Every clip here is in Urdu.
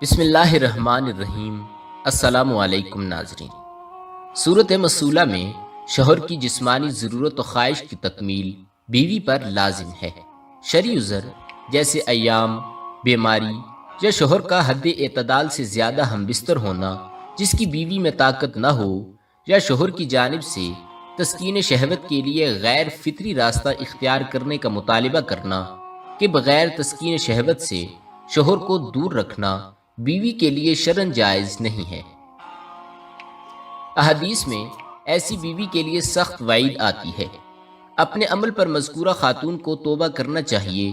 بسم اللہ الرحمن الرحیم۔ السلام علیکم ناظرین۔ صورت مسئولہ میں شوہر کی جسمانی ضرورت و خواہش کی تکمیل بیوی پر لازم ہے۔ شرعی عذر جیسے ایام، بیماری یا شوہر کا حد اعتدال سے زیادہ ہم بستر ہونا جس کی بیوی میں طاقت نہ ہو، یا شوہر کی جانب سے تسکین شہوت کے لیے غیر فطری راستہ اختیار کرنے کا مطالبہ کرنا کہ بغیر تسکین شہوت سے شوہر کو دور رکھنا بیوی کے لیے شرعاً جائز نہیں ہے۔ احادیث میں ایسی بیوی کے لیے سخت وعید آتی ہے۔ اپنے عمل پر مذکورہ خاتون کو توبہ کرنا چاہیے۔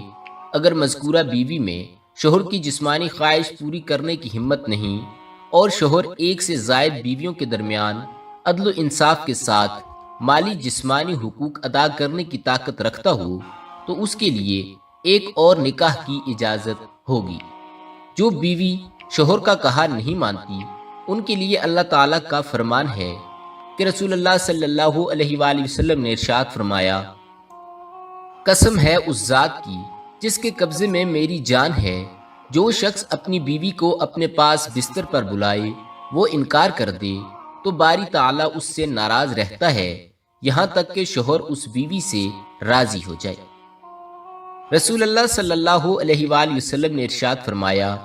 اگر مذکورہ بیوی میں شوہر کی جسمانی خواہش پوری کرنے کی ہمت نہیں اور شوہر ایک سے زائد بیویوں کے درمیان عدل و انصاف کے ساتھ مالی جسمانی حقوق ادا کرنے کی طاقت رکھتا ہو تو اس کے لیے ایک اور نکاح کی اجازت ہوگی۔ جو بیوی شوہر کا کہا نہیں مانتی ان کے لیے اللہ تعالیٰ کا فرمان ہے کہ رسول اللہ صلی اللہ علیہ وآلہ وسلم نے ارشاد فرمایا، قسم ہے اس ذات کی جس کے قبضے میں میری جان ہے، جو شخص اپنی بیوی کو اپنے پاس بستر پر بلائے وہ انکار کر دے تو باری تعالیٰ اس سے ناراض رہتا ہے یہاں تک کہ شوہر اس بیوی سے راضی ہو جائے۔ رسول اللہ صلی اللہ علیہ وآلہ وسلم نے ارشاد فرمایا،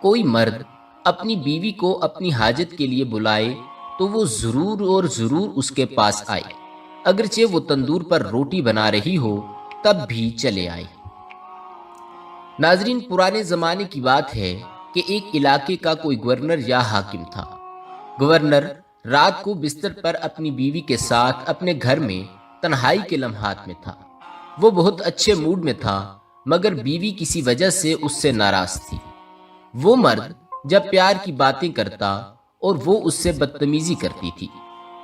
کوئی مرد اپنی بیوی کو اپنی حاجت کے لیے بلائے تو وہ ضرور اس کے پاس آئے، اگرچہ وہ تندور پر روٹی بنا رہی ہو تب بھی چلے آئے۔ ناظرین، پرانے زمانے کی بات ہے کہ ایک علاقے کا کوئی گورنر یا حاکم تھا۔ گورنر رات کو بستر پر اپنی بیوی کے ساتھ اپنے گھر میں تنہائی کے لمحات میں تھا۔ وہ بہت اچھے موڈ میں تھا مگر بیوی کسی وجہ سے اس سے ناراض تھی۔ وہ مرد جب پیار کی باتیں کرتا اور وہ اس سے بدتمیزی کرتی تھی۔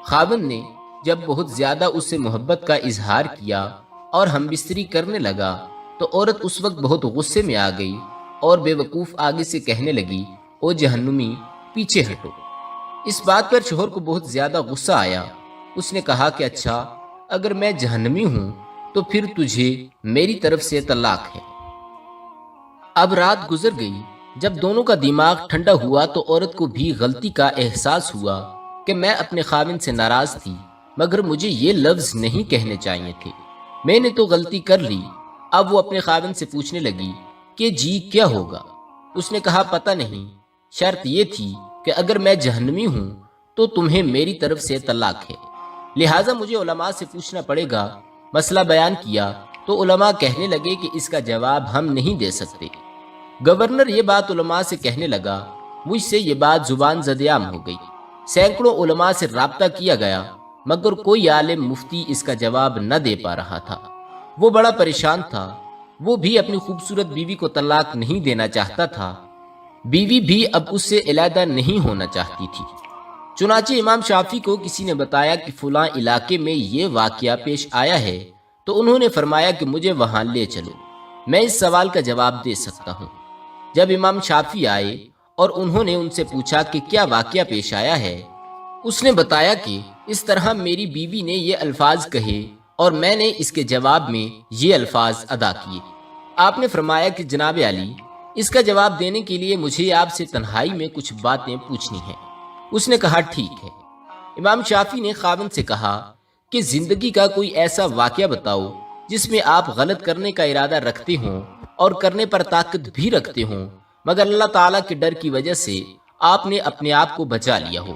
خاوند نے جب بہت زیادہ اس سے محبت کا اظہار کیا اور ہم بستری کرنے لگا تو عورت اس وقت بہت غصے میں آ گئی اور بے وقوف آگے سے کہنے لگی، او جہنمی پیچھے ہٹو۔ اس بات پر شوہر کو بہت زیادہ غصہ آیا۔ اس نے کہا کہ اچھا اگر میں جہنمی ہوں تو پھر تجھے میری طرف سے طلاق ہے۔ اب رات گزر گئی۔ جب دونوں کا دماغ ٹھنڈا ہوا تو عورت کو بھی غلطی کا احساس ہوا کہ میں اپنے خاوند سے ناراض تھی مگر مجھے یہ لفظ نہیں کہنے چاہیے تھے، میں نے تو غلطی کر لی۔ اب وہ اپنے خاوند سے پوچھنے لگی کہ جی کیا ہوگا؟ اس نے کہا پتہ نہیں، شرط یہ تھی کہ اگر میں جہنمی ہوں تو تمہیں میری طرف سے طلاق ہے، لہٰذا مجھے علماء سے پوچھنا پڑے گا۔ مسئلہ بیان کیا تو علماء کہنے لگے کہ اس کا جواب ہم نہیں دے سکتے۔ گورنر یہ بات علماء سے کہنے لگا، مجھ سے یہ بات زبان زدیام ہو گئی۔ سینکڑوں علماء سے رابطہ کیا گیا مگر کوئی عالم مفتی اس کا جواب نہ دے پا رہا تھا۔ وہ بڑا پریشان تھا۔ وہ بھی اپنی خوبصورت بیوی کو طلاق نہیں دینا چاہتا تھا، بیوی بھی اب اس سے علیحدہ نہیں ہونا چاہتی تھی۔ چنانچہ امام شافعی کو کسی نے بتایا کہ فلاں علاقے میں یہ واقعہ پیش آیا ہے تو انہوں نے فرمایا کہ مجھے وہاں لے چلو، میں اس سوال کا جواب دے سکتا ہوں۔ جب امام شافعی آئے اور انہوں نے ان سے پوچھا کہ کیا واقعہ پیش آیا ہے، اس نے بتایا کہ اس طرح میری بیوی نے یہ الفاظ کہے اور میں نے اس کے جواب میں یہ الفاظ ادا کیے۔ آپ نے فرمایا کہ جناب علی، اس کا جواب دینے کے لیے مجھے آپ سے تنہائی میں کچھ باتیں پوچھنی ہیں۔ اس نے کہا ٹھیک ہے۔ امام شافعی نے خاوند سے کہا کہ زندگی کا کوئی ایسا واقعہ بتاؤ جس میں آپ غلط کرنے کا ارادہ رکھتے ہوں اور کرنے پر طاقت بھی رکھتے ہوں مگر اللہ تعالیٰ کے ڈر کی وجہ سے آپ نے اپنے آپ کو بچا لیا ہو۔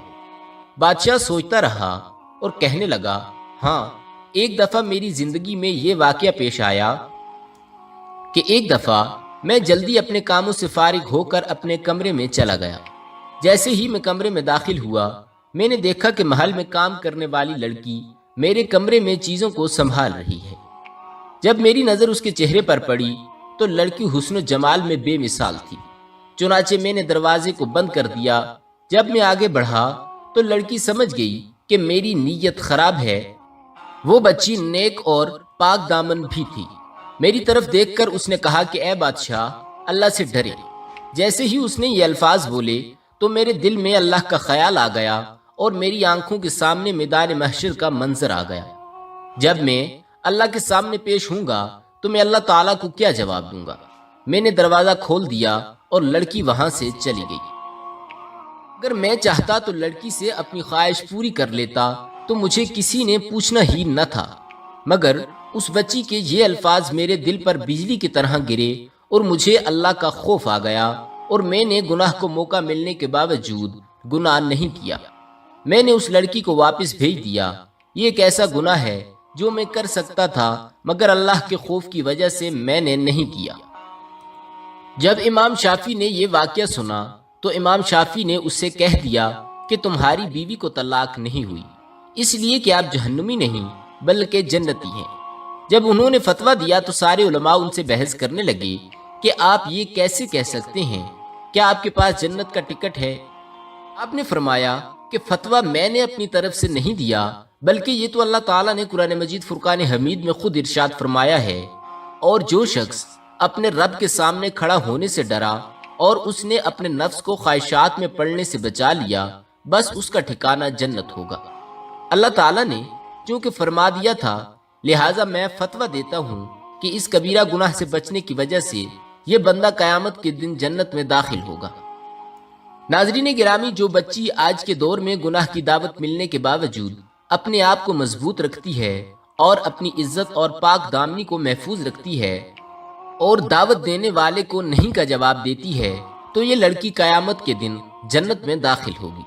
بادشاہ سوچتا رہا اور کہنے لگا، ہاں ایک دفعہ میری زندگی میں یہ واقعہ پیش آیا کہ ایک دفعہ میں جلدی اپنے کاموں سے فارغ ہو کر اپنے کمرے میں چلا گیا۔ جیسے ہی میں کمرے میں داخل ہوا میں نے دیکھا کہ محل میں کام کرنے والی لڑکی میرے کمرے میں چیزوں کو سنبھال رہی ہے۔ جب میری نظر اس کے چہرے پر پڑی تو لڑکی حسن و جمال میں بے مثال تھی۔ چنانچہ میں نے دروازے کو بند کر دیا۔ جب میں آگے بڑھا تو لڑکی سمجھ گئی کہ میری نیت خراب ہے۔ وہ بچی نیک اور پاک دامن بھی تھی۔ میری طرف دیکھ کر اس نے کہا کہ اے بادشاہ، اللہ سے ڈرے۔ جیسے ہی اس نے یہ الفاظ بولے تو میرے دل میں اللہ کا خیال آ گیا اور میری آنکھوں کے سامنے میدان محشر کا منظر آ گیا۔ جب میں اللہ کے سامنے پیش ہوں گا تو میں اللہ تعالیٰ کو کیا جواب دوں گا؟ میں نے دروازہ کھول دیا اور لڑکی وہاں سے چلی گئی۔ اگر میں چاہتا تو لڑکی سے اپنی خواہش پوری کر لیتا تو مجھے کسی نے پوچھنا ہی نہ تھا، مگر اس بچی کے یہ الفاظ میرے دل پر بجلی کی طرح گرے اور مجھے اللہ کا خوف آ گیا، اور میں نے گناہ کو موقع ملنے کے باوجود گناہ نہیں کیا۔ میں نے اس لڑکی کو واپس بھیج دیا۔ یہ ایک ایسا گناہ ہے جو میں کر سکتا تھا، مگر اللہ کے خوف کی وجہ سے میں نے نہیں کیا۔ جب امام شافعی نے یہ واقعہ سنا تو امام شافعی نے اس سے کہہ دیا کہ تمہاری بیوی کو طلاق نہیں ہوئی، اس لیے کہ آپ جہنمی نہیں بلکہ جنتی ہیں۔ جب انہوں نے فتویٰ دیا تو سارے علماء ان سے بحث کرنے لگے کہ آپ یہ کیسے کہہ سکتے ہیں؟ کیا آپ کے پاس جنت کا ٹکٹ ہے؟ آپ نے فرمایا کہ فتویٰ میں نے اپنی طرف سے نہیں دیا، بلکہ یہ تو اللہ تعالیٰ نے قرآن مجید فرقان حمید میں خود ارشاد فرمایا ہے، اور جو شخص اپنے رب کے سامنے کھڑا ہونے سے ڈرا اور اس نے اپنے نفس کو خواہشات میں پڑنے سے بچا لیا، بس اس کا ٹھکانہ جنت ہوگا۔ اللہ تعالیٰ نے چونکہ فرما دیا تھا، لہٰذا میں فتویٰ دیتا ہوں کہ اس کبیرہ گناہ سے بچنے کی وجہ سے یہ بندہ قیامت کے دن جنت میں داخل ہوگا۔ ناظرین گرامی، جو بچی آج کے دور میں گناہ کی دعوت ملنے کے باوجود اپنے آپ کو مضبوط رکھتی ہے اور اپنی عزت اور پاک دامنی کو محفوظ رکھتی ہے اور دعوت دینے والے کو نہیں کا جواب دیتی ہے، تو یہ لڑکی قیامت کے دن جنت میں داخل ہوگی۔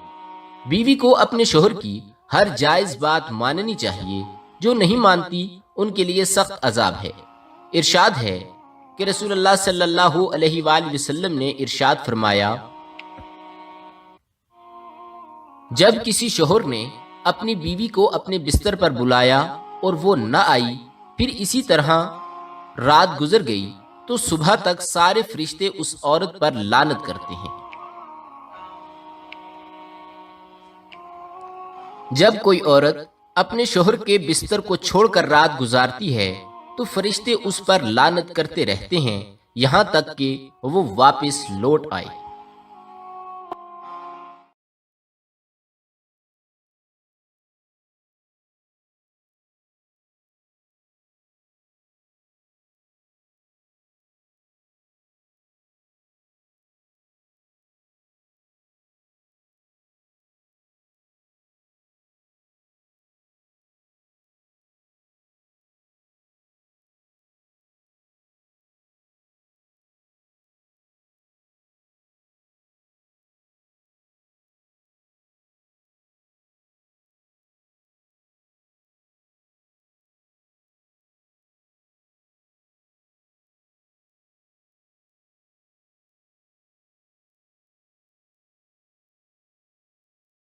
بیوی کو اپنے شوہر کی ہر جائز بات ماننی چاہیے، جو نہیں مانتی ان کے لیے سخت عذاب ہے۔ ارشاد ہے کہ رسول اللہ صلی اللہ علیہ وآلہ وسلم نے ارشاد فرمایا، جب کسی شوہر نے اپنی بیوی کو اپنے بستر پر بلایا اور وہ نہ آئی، پھر اسی طرح رات گزر گئی، تو صبح تک سارے فرشتے اس عورت پر لعنت کرتے ہیں۔ جب کوئی عورت اپنے شوہر کے بستر کو چھوڑ کر رات گزارتی ہے تو فرشتے اس پر لعنت کرتے رہتے ہیں، یہاں تک کہ وہ واپس لوٹ آئے۔